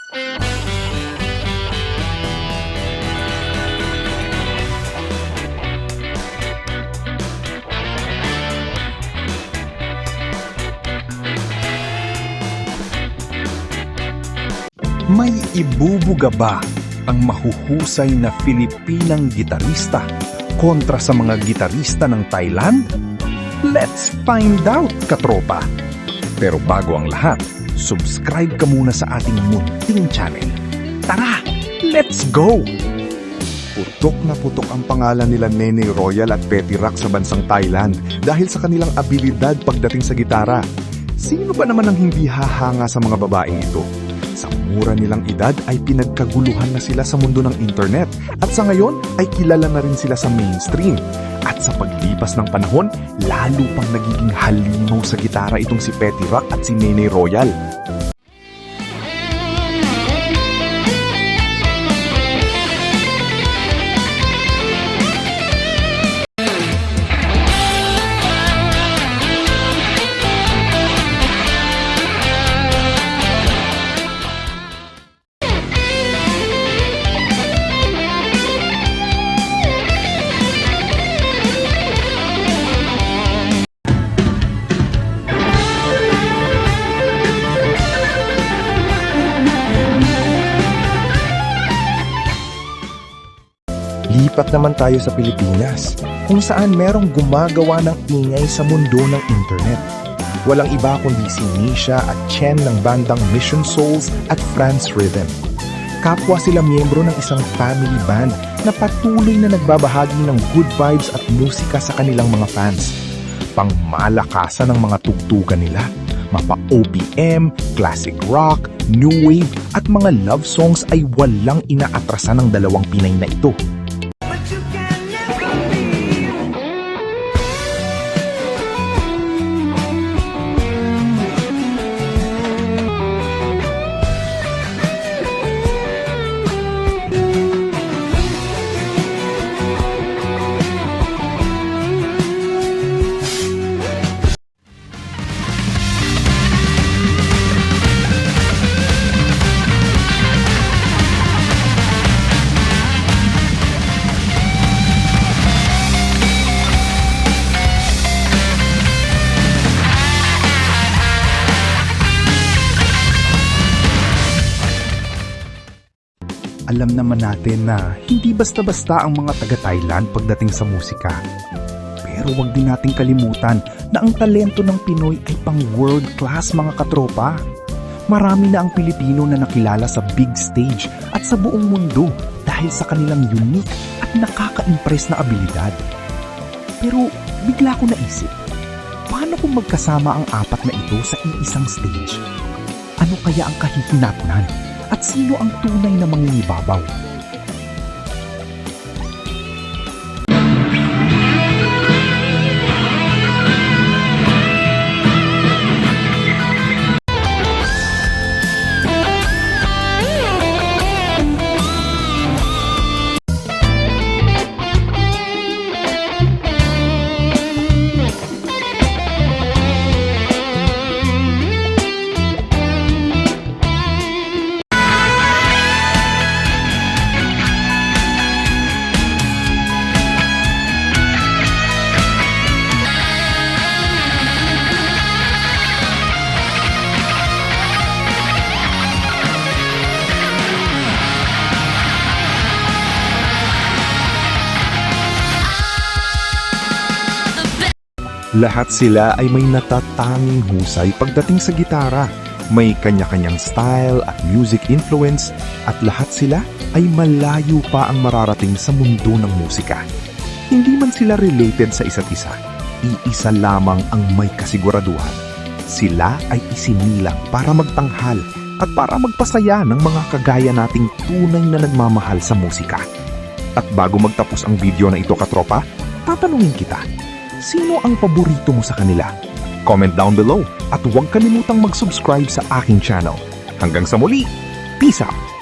May ibubuga ba ang mahuhusay na Filipinang gitarista kontra sa mga gitarista ng Thailand? Let's find out, katropa! Pero bago ang lahat, subscribe ka muna sa ating munting channel. Tara, let's go! Putok na putok ang pangalan nila Nene Royal at Petty Rock sa bansang Thailand dahil sa kanilang abilidad pagdating sa gitara. Sino ba naman ang hindi hahanga sa mga babaeng ito? Sa mura nilang edad ay pinagkaguluhan na sila sa mundo ng internet at sa ngayon ay kilala na rin sila sa mainstream. At sa paglipas ng panahon, lalo pang nagiging halimaw sa gitara itong si Petty Rock at si Nene Royal. Lipat naman tayo sa Pilipinas, kung saan merong gumagawa ng ingay sa mundo ng internet. Walang iba kundi si Nisha at Chen ng bandang Mission Souls at France Rhythm. Kapwa sila miyembro ng isang family band na patuloy na nagbabahagi ng good vibes at musika sa kanilang mga fans. Pangmalakasan ng mga tugtugan nila, mapa OPM, classic rock, new wave at mga love songs ay walang inaatrasan ng dalawang Pinay na ito. Alam naman natin na hindi basta-basta ang mga taga-Thailand pagdating sa musika. Pero wag din nating kalimutan na ang talento ng Pinoy ay pang world class, mga katropa. Marami na ang Pilipino na nakilala sa big stage at sa buong mundo dahil sa kanilang unique at nakaka-impress na abilidad. Pero bigla ko naisip, paano kung magkasama ang apat na ito sa iisang stage? Ano kaya ang kahihinatnan? At sino ang tunay na mangingibabaw? Lahat sila ay may natatanging husay pagdating sa gitara. May kanya-kanyang style at music influence at lahat sila ay malayo pa ang mararating sa mundo ng musika. Hindi man sila related sa isa't isa, iisa lamang ang may kasiguraduhan. Sila ay isinilang para magtanghal at para magpasaya ng mga kagaya nating tunay na nagmamahal sa musika. At bago magtapos ang video na ito, katropa, tatanungin kita, sino ang paborito mo sa kanila? Comment down below at huwag kalimutang mag-subscribe sa aking channel. Hanggang sa muli, peace out!